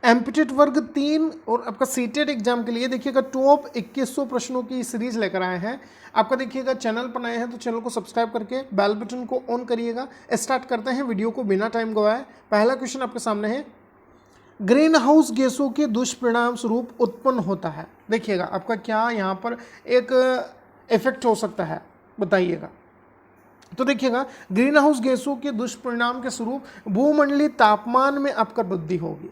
MPTET वर्ग 3 और आपका सीटेट एग्जाम के लिए देखिएगा टॉप 2100 प्रश्नों की सीरीज लेकर आए हैं। आपका देखिएगा चैनल पर नए हैं तो चैनल को सब्सक्राइब करके बेल बटन को ऑन करिएगा। स्टार्ट करते हैं वीडियो को बिना टाइम गवाए। पहला क्वेश्चन आपके सामने है, ग्रीन हाउस गैसों के दुष्परिणाम स्वरूप उत्पन्न होता है। देखिएगा आपका क्या यहाँ पर एक इफेक्ट हो सकता है, बताइएगा। तो देखिएगा ग्रीन हाउस गैसों के दुष्परिणाम के स्वरूप भूमंडलीय तापमान में आपका वृद्धि होगी।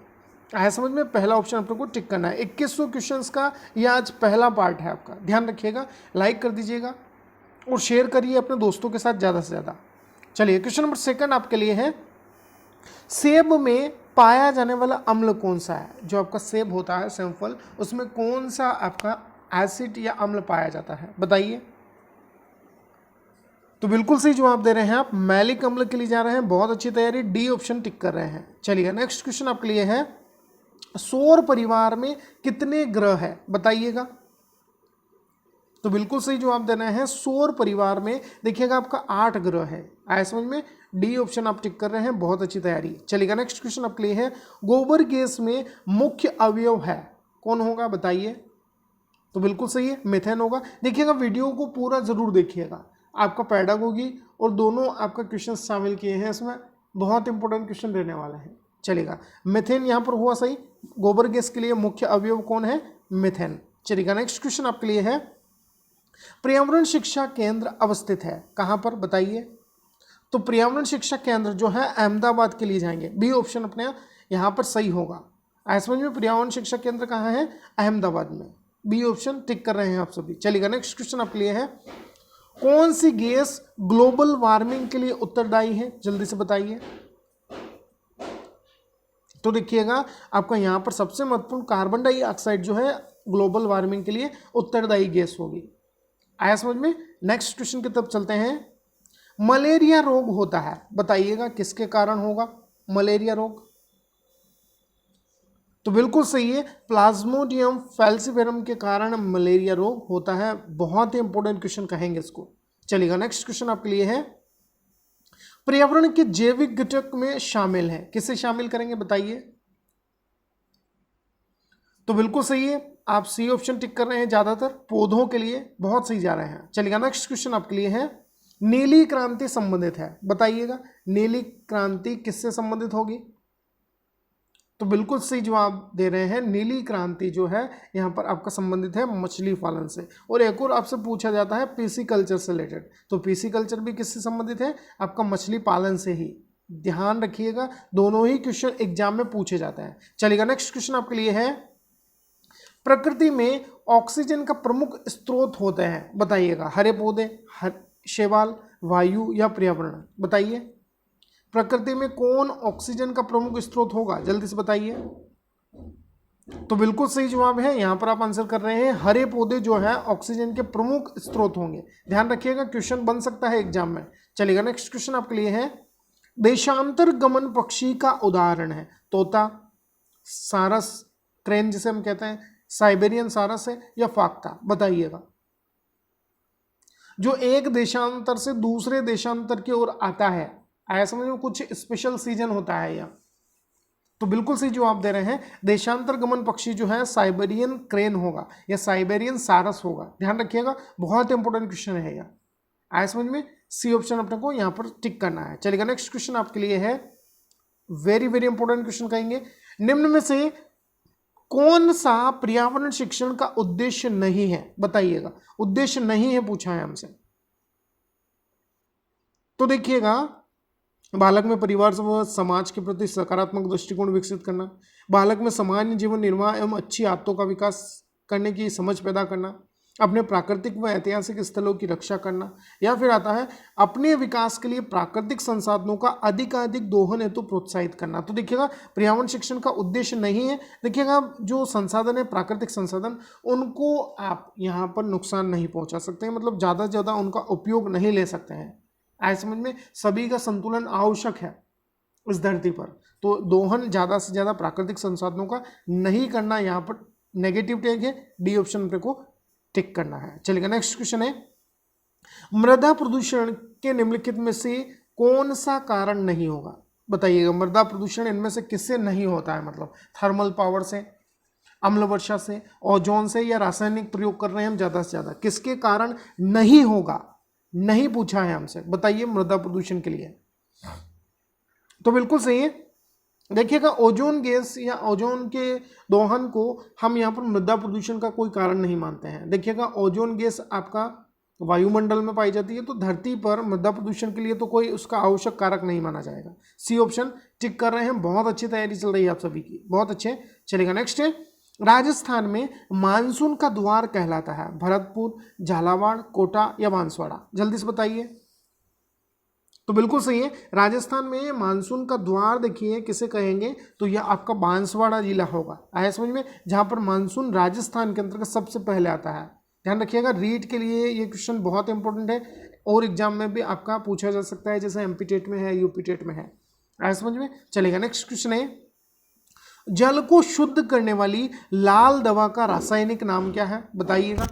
आया समझ में? पहला ऑप्शन आप लोग को टिक करना है। 2100 क्वेश्चंस का यह आज पहला पार्ट है आपका, ध्यान रखिएगा। लाइक कर दीजिएगा और शेयर करिए अपने दोस्तों के साथ ज़्यादा से ज़्यादा। चलिए क्वेश्चन नंबर 2 आपके लिए है, सेब में पाया जाने वाला अम्ल कौन सा है? जो आपका सेब होता है सेब फल, उसमें कौन सा आपका एसिड या अम्ल पाया जाता है, बताइए। तो बिल्कुल सही जवाब दे रहे हैं आप, मैलिक अम्ल के लिए जा रहे हैं। बहुत अच्छी तैयारी, डी ऑप्शन टिक कर रहे हैं। चलिए नेक्स्ट क्वेश्चन आपके लिए है, सौर परिवार में कितने ग्रह है, बताइएगा। तो बिल्कुल सही जवाब देना है, सौर परिवार में देखिएगा आपका 8 ग्रह है। आया समझ में? डी ऑप्शन आप टिक कर रहे हैं, बहुत अच्छी तैयारी। चलिएगा नेक्स्ट क्वेश्चन आपके लिए है, गोबर गैस में मुख्य अवयव है, कौन होगा, बताइए। तो बिल्कुल सही है, मीथेन होगा। देखिएगा वीडियो को पूरा जरूर देखिएगा, आपका पैडागोगी और दोनों आपका क्वेश्चन शामिल किए हैं इसमें, बहुत इंपॉर्टेंट क्वेश्चन रहने वाला है। चलेगा, मीथेन यहाँ पर हुआ सही। गोबर गैस के लिए मुख्य अवयव कौन है? मीथेन। चलेगा नेक्स्ट क्वेश्चन आपके लिए है, पर्यावरण शिक्षा केंद्र अवस्थित है कहाँ पर, बताइए। तो पर्यावरण शिक्षा केंद्र जो है अहमदाबाद के लिए जाएंगे, बी ऑप्शन अपने यहाँ पर सही होगा। समझ में? पर्यावरण शिक्षा केंद्र कहाँ है? अहमदाबाद में। बी ऑप्शन टिक कर रहे हैं आप सभी। चलिएगा नेक्स्ट क्वेश्चन आपके लिए है, कौन सी गैस ग्लोबल वार्मिंग के लिए उत्तरदायी है, जल्दी से बताइए। तो देखिएगा आपका यहाँ पर सबसे महत्वपूर्ण कार्बन डाइऑक्साइड जो है ग्लोबल वार्मिंग के लिए उत्तरदायी गैस होगी। आया समझ में? नेक्स्ट क्वेश्चन की तरफ चलते हैं, मलेरिया रोग होता है, बताइएगा किसके कारण होगा मलेरिया रोग। तो बिल्कुल सही है, प्लाज्मोडियम फैल्सिफेरम के कारण मलेरिया रोग होता है। बहुत ही इंपॉर्टेंट क्वेश्चन कहेंगे इसको। चलिएगा नेक्स्ट क्वेश्चन आपके लिए है, पर्यावरण के जैविक घटक में शामिल है, किसे शामिल करेंगे, बताइए। तो बिल्कुल सही है, आप सी ऑप्शन टिक कर रहे हैं, ज्यादातर पौधों के लिए बहुत सही जा रहे हैं। चलिएगा नेक्स्ट क्वेश्चन आपके लिए है, नीली क्रांति संबंधित है, बताइएगा नीली क्रांति किससे संबंधित होगी। तो बिल्कुल सही जवाब दे रहे हैं, नीली क्रांति जो है यहाँ पर आपका संबंधित है मछली पालन से। और एक और आपसे पूछा जाता है पीसी कल्चर से रिलेटेड, तो पीसी कल्चर भी किससे संबंधित है? आपका मछली पालन से ही। ध्यान रखिएगा, दोनों ही क्वेश्चन एग्जाम में पूछे जाते हैं। चलिएगा नेक्स्ट क्वेश्चन आपके लिए है, प्रकृति में ऑक्सीजन का प्रमुख स्रोत होते हैं, बताइएगा। हरे पौधे, शैवाल, वायु या पर्यावरण, बताइए। प्रकृति में कौन ऑक्सीजन का प्रमुख स्रोत होगा, जल्दी से बताइए। तो बिल्कुल सही जवाब है, यहां पर आप आंसर कर रहे हैं, हरे पौधे जो है ऑक्सीजन के प्रमुख स्रोत होंगे। ध्यान रखिएगा, क्वेश्चन बन सकता है एग्जाम में। चलिएगा नेक्स्ट क्वेश्चन आपके लिए है, देशांतर गमन पक्षी का उदाहरण है, तोता, सारस, क्रेन जिसे हम कहते हैं, साइबेरियन सारस है या फाख्ता, बताइएगा। जो एक देशांतर से दूसरे देशांतर की ओर आता है, आया समझ में? कुछ स्पेशल सीजन होता है या, तो बिल्कुल सही जवाब दे रहे हैं, देशांतर गमन पक्षी जो है साइबेरियन क्रेन होगा या साइबेरियन सारस होगा। ध्यान रखिएगा, बहुत इंपॉर्टेंट क्वेश्चन है यह। आया समझ में? सी ऑप्शन अपने को यहाँ पर टिक करना है। चलेगा नेक्स्ट क्वेश्चन आपके लिए है, वेरी वेरी इंपॉर्टेंट क्वेश्चन कहेंगे, निम्न में से कौन सा पर्यावरण शिक्षण का उद्देश्य नहीं है, बताइएगा। उद्देश्य नहीं है पूछा है हमसे। तो देखिएगा, बालक में परिवार व समाज के प्रति सकारात्मक दृष्टिकोण विकसित करना, बालक में सामान्य जीवन निर्वाह एवं अच्छी आदतों का विकास करने की समझ पैदा करना, अपने प्राकृतिक व ऐतिहासिक स्थलों की रक्षा करना, या फिर आता है अपने विकास के लिए प्राकृतिक संसाधनों का अधिकाधिक दोहन हेतु प्रोत्साहित करना। तो देखिएगा पर्यावरण शिक्षण का उद्देश्य नहीं है, देखिएगा जो संसाधन है प्राकृतिक संसाधन, उनको आप यहाँ पर नुकसान नहीं पहुँचा सकते हैं, मतलब ज़्यादा से ज़्यादा उनका उपयोग नहीं ले सकते हैं। ऐसे समझ में? सभी का संतुलन आवश्यक है इस धरती पर, तो दोहन ज़्यादा से ज़्यादा प्राकृतिक संसाधनों का नहीं करना यहाँ पर नेगेटिव टैग है, डी ऑप्शन पे को टिक करना है। चलिए नेक्स्ट क्वेश्चन है, मृदा प्रदूषण के निम्नलिखित में से कौन सा कारण नहीं होगा, बताइएगा मृदा प्रदूषण इनमें से किससे नहीं होता है, मतलब थर्मल पावर से, अम्ल वर्षा से, ओजोन से, या रासायनिक प्रयोग कर रहे हैं हम ज़्यादा से ज़्यादा, किसके कारण नहीं होगा, नहीं पूछा है हमसे, बताइए मृदा प्रदूषण के लिए। तो बिल्कुल सही है, देखिएगा ओजोन गैस या ओजोन के दोहन को हम यहाँ पर मृदा प्रदूषण का कोई कारण नहीं मानते हैं। देखिएगा ओजोन गैस आपका वायुमंडल में पाई जाती है, तो धरती पर मृदा प्रदूषण के लिए तो कोई उसका आवश्यक कारक नहीं माना जाएगा। सी ऑप्शन टिक कर रहे हैं, बहुत अच्छी तैयारी चल रही है आप सभी की, बहुत अच्छे। चलेगा नेक्स्ट है, राजस्थान में मानसून का द्वार कहलाता है भरतपुर, झालावाड़, कोटा या बांसवाड़ा, जल्दी से बताइए। तो बिल्कुल सही है, राजस्थान में मानसून का द्वार देखिए किसे कहेंगे, तो यह आपका बांसवाड़ा जिला होगा, आया समझ में, जहां पर मानसून राजस्थान के अंतर्गत सबसे पहले आता है। ध्यान रखिएगा, रीड के लिए ये क्वेश्चन बहुत इंपॉर्टेंट है और एग्जाम में भी आपका पूछा जा सकता है, जैसे एमपी टेट में है, यूपी टेट में है, आया समझ में। चलेगा नेक्स्ट क्वेश्चन है, जल को शुद्ध करने वाली लाल दवा का रासायनिक नाम क्या है, बताइएगा।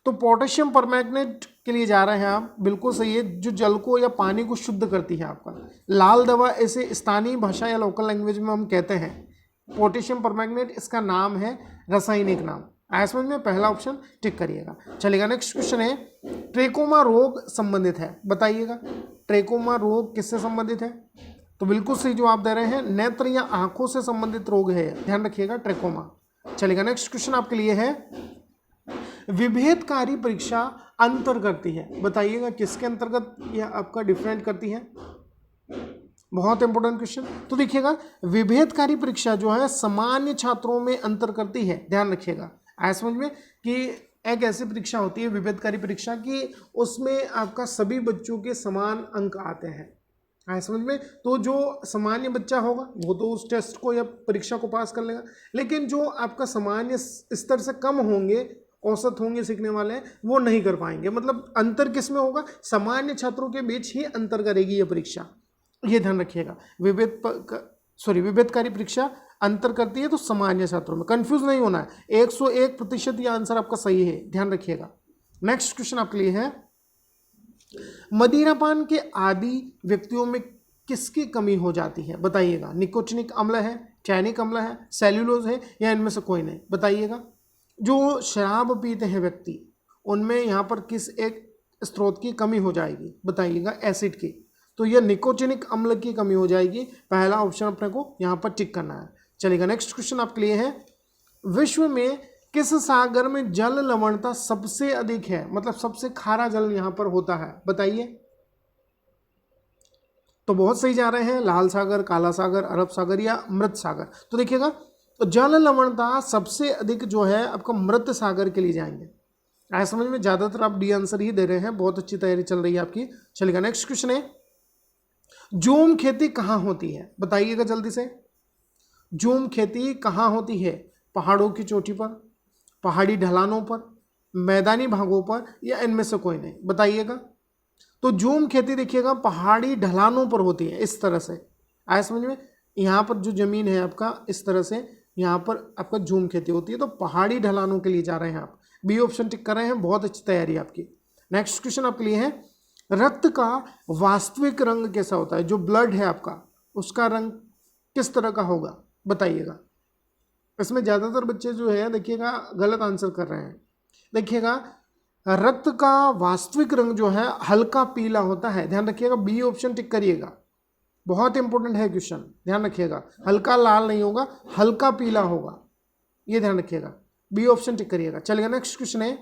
तो पोटेशियम परमैंगनेट के लिए जा रहे हैं आप, बिल्कुल सही है, जो जल को या पानी को शुद्ध करती है आपका। लाल दवा ऐसे स्थानीय भाषा या लोकल लैंग्वेज में हम कहते हैं, पोटेशियम परमैंगनेट इसका नाम है, रासायनिक नाम, आया समझ में, पहला ऑप्शन टिक करिएगा। चलेगा नेक्स्ट क्वेश्चन है, ट्रेकोमा रोग संबंधित है, बताइएगा ट्रेकोमा रोग किससे संबंधित है। तो बिल्कुल सही जवाब दे रहे हैं, नेत्र या आंखों से संबंधित रोग है, ध्यान रखिएगा ट्रेकोमा। चलेगा नेक्स्ट क्वेश्चन आपके लिए है, विभेदकारी परीक्षा अंतर करती है, बताइएगा किसके अंतर्गत यह आपका डिफरेंट करती है, बहुत इंपॉर्टेंट क्वेश्चन। तो देखिएगा विभेदकारी परीक्षा जो है सामान्य छात्रों में अंतर करती है, ध्यान रखिएगा, ऐसा समझ में कि एक ऐसी परीक्षा होती है विभेदकारी परीक्षा कि उसमें आपका सभी बच्चों के समान अंक आते हैं, ऐसा समझ में। तो जो सामान्य बच्चा होगा वो तो उस टेस्ट को या परीक्षा को पास कर लेगा, लेकिन जो आपका सामान्य स्तर से कम होंगे, औसत होंगे सीखने वाले, वो नहीं कर पाएंगे। मतलब अंतर किस में होगा, सामान्य छात्रों के बीच ही अंतर करेगी ये परीक्षा, ये ध्यान रखिएगा। विभेदकारी परीक्षा अंतर करती है तो सामान्य छात्रों में, कंफ्यूज नहीं होना है, 101% ये आंसर आपका सही है, ध्यान रखिएगा। नेक्स्ट क्वेश्चन आपके लिए है, मदिरापान के आदि व्यक्तियों में किसकी कमी हो जाती है, बताइएगा। निकोटिनिक अम्ल है, टैनिक अम्ल है, सेल्यूलोज है, या इनमें से कोई नहीं, बताइएगा। जो शराब पीते हैं व्यक्ति, उनमें यहाँ पर किस एक स्रोत की कमी हो जाएगी, बताइएगा, एसिड की। तो यह निकोटिनिक अम्ल की कमी हो जाएगी, पहला ऑप्शन अपने को यहाँ पर टिक करना है। चलेगा नेक्स्ट क्वेश्चन आपके लिए है, विश्व में किस सागर में जल लवणता सबसे अधिक है, मतलब सबसे खारा जल यहाँ पर होता है, बताइए। तो बहुत सही जा रहे हैं, लाल सागर, काला सागर, अरब सागर या मृत सागर। तो देखिएगा जल लवणता सबसे अधिक जो है आपका मृत सागर के लिए जाएंगे, ऐसा समझ में, ज्यादातर आप डी आंसर ही दे रहे हैं, बहुत अच्छी तैयारी चल रही है आपकी। चलेगा नेक्स्ट क्वेश्चन है, जूम खेती कहाँ होती है, बताइएगा जल्दी से। जूम खेती कहाँ होती है, पहाड़ों की चोटी पर, पहाड़ी ढलानों पर, मैदानी भागों पर, या इनमें से कोई नहीं, बताइएगा। तो जूम खेती देखिएगा पहाड़ी ढलानों पर होती है, इस तरह से, आया समझ में, यहाँ पर जो जमीन है आपका इस तरह से, यहाँ पर आपका जूम खेती होती है, तो पहाड़ी ढलानों के लिए जा रहे हैं आप, बी ऑप्शन टिक कर रहे हैं, बहुत अच्छी तैयारी आपकी। नेक्स्ट क्वेश्चन आपके लिए है, रक्त का वास्तविक रंग कैसा होता है, जो ब्लड है आपका उसका रंग किस तरह का होगा, बताइएगा। इसमें ज़्यादातर बच्चे जो है देखिएगा गलत आंसर कर रहे हैं। देखिएगा रक्त का वास्तविक रंग जो है हल्का पीला होता है, ध्यान रखिएगा, बी ऑप्शन टिक करिएगा, बहुत इंपॉर्टेंट है क्वेश्चन, ध्यान रखिएगा, हल्का लाल नहीं होगा, हल्का पीला होगा, ये ध्यान रखिएगा, बी ऑप्शन टिक करिएगा। चलेगा नेक्स्ट क्वेश्चन है,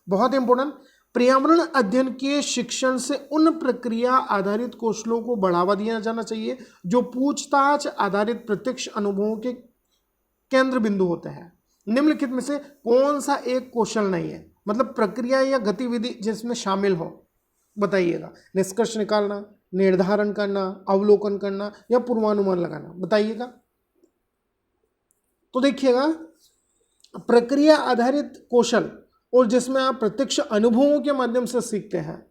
बहुत इंपॉर्टेंट, पर्यावरण अध्ययन के शिक्षण से उन प्रक्रिया आधारित कौशलों को बढ़ावा दिया जाना चाहिए जो पूछताछ आधारित प्रत्यक्ष अनुभवों के केंद्र बिंदु होते हैं। निम्नलिखित में से कौन सा एक कौशल नहीं है, मतलब प्रक्रिया या गतिविधि जिसमें शामिल हो, बताइएगा। निष्कर्ष निकालना, निर्धारण करना, अवलोकन करना, या पूर्वानुमान लगाना, बताइएगा। तो देखिएगा प्रक्रिया आधारित कौशल, और जिसमें आप प्रत्यक्ष अनुभवों के माध्यम से सीखते हैं,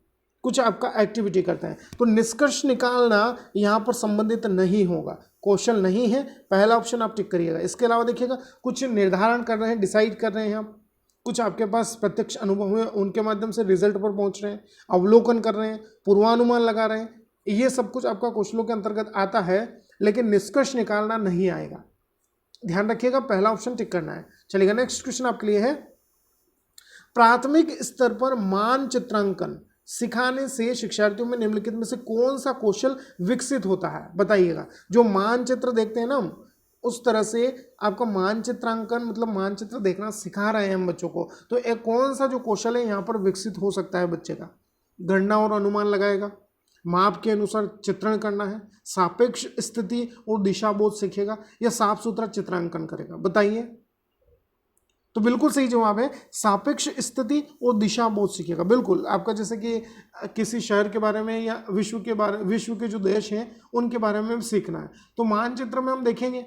कुछ आपका एक्टिविटी करते हैं, तो निष्कर्ष निकालना यहाँ पर संबंधित नहीं होगा, कौशल नहीं है, पहला ऑप्शन आप टिक करिएगा। इसके अलावा देखिएगा कुछ निर्धारण कर रहे हैं, डिसाइड कर रहे हैं आप, कुछ आपके पास प्रत्यक्ष अनुभव हुए उनके माध्यम से रिजल्ट पर पहुँच रहे हैं, अवलोकन कर रहे हैं, पूर्वानुमान लगा रहे हैं, ये सब कुछ आपका कौशलों के अंतर्गत आता है, लेकिन निष्कर्ष निकालना नहीं आएगा। ध्यान रखिएगा, पहला ऑप्शन टिक करना है। चलिएगा, नेक्स्ट क्वेश्चन आपके लिए है, प्राथमिक स्तर पर मानचित्रांकन सिखाने से शिक्षार्थियों में निम्नलिखित में से कौन सा कौशल विकसित होता है? बताइएगा। जो मानचित्र देखते हैं ना हम, उस तरह से आपका मानचित्रांकन मतलब मानचित्र देखना सिखा रहे हैं हम बच्चों को, तो एक कौन सा जो कौशल है यहाँ पर विकसित हो सकता है बच्चे का? गणना और अनुमान लगाएगा, माप के अनुसार चित्रण करना है, सापेक्ष स्थिति और दिशाबोध सीखेगा, या साफ सुथरा चित्रांकन करेगा? बताइए। तो बिल्कुल सही जवाब है सापेक्ष स्थिति और दिशाबोध सीखेगा। बिल्कुल, आपका जैसे कि किसी शहर के बारे में या विश्व के जो देश हैं उनके बारे में सीखना है, तो मानचित्र में हम देखेंगे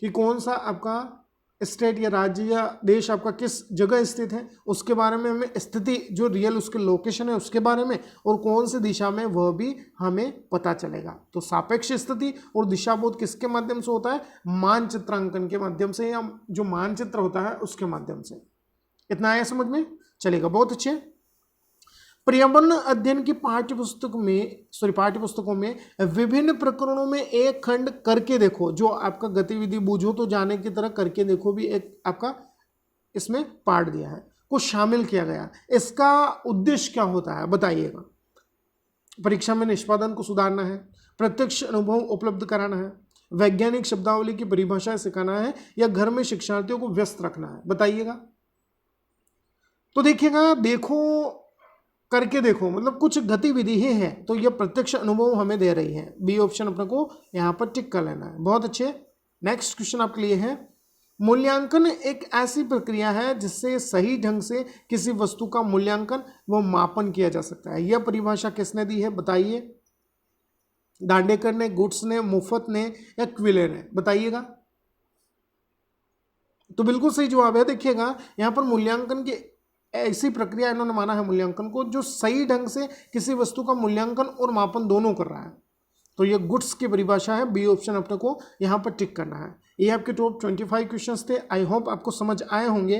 कि कौन सा आपका स्टेट या राज्य या देश आपका किस जगह स्थित है, उसके बारे में हमें स्थिति जो रियल उसके लोकेशन है उसके बारे में, और कौन सी दिशा में वह भी हमें पता चलेगा। तो सापेक्ष स्थिति और दिशाबोध किसके माध्यम से होता है? मानचित्रांकन के माध्यम से, या जो मानचित्र होता है उसके माध्यम से। इतना आया समझ में? चलेगा, बहुत अच्छे। पर्यावरण अध्ययन की पाठ्यपुस्तकों में विभिन्न प्रकरणों में एक खंड करके देखो, जो आपका गतिविधि बूझो तो जाने की तरह करके देखो भी एक आपका इसमें पार्ट दिया है, को शामिल किया गया। इसका उद्देश्य क्या होता है? बताइएगा। परीक्षा में निष्पादन को सुधारना है, प्रत्यक्ष अनुभव उपलब्ध कराना है, वैज्ञानिक शब्दावली की परिभाषा सिखाना है, या घर में शिक्षार्थियों को व्यस्त रखना है? बताइएगा। तो देखिएगा, देखो करके देखो मतलब कुछ गतिविधि ही है, तो यह प्रत्यक्ष अनुभव हमें दे रही है। बी ऑप्शन अपने को यहाँ पर टिक कर लेना है। बहुत अच्छे। नेक्स्ट क्वेश्चन आपके लिए है, मूल्यांकन एक ऐसी प्रक्रिया है जिससे सही ढंग से किसी वस्तु का मूल्यांकन व मापन किया जा सकता है। यह परिभाषा किसने दी है? बताइए। दांडेकर ने, गुड्स ने, मुफ्त ने, या क्विले ने? बताइएगा। तो बिल्कुल सही जवाब है। देखिएगा, यहाँ पर मूल्यांकन की ऐसी प्रक्रिया इन्होंने माना है मूल्यांकन को जो सही ढंग से किसी वस्तु का मूल्यांकन और मापन दोनों कर रहा है, तो ये गुड्स की परिभाषा है। बी ऑप्शन अपने को यहाँ पर टिक करना है। ये आपके टॉप 25 क्वेश्चंस थे। आई होप आपको समझ आए होंगे।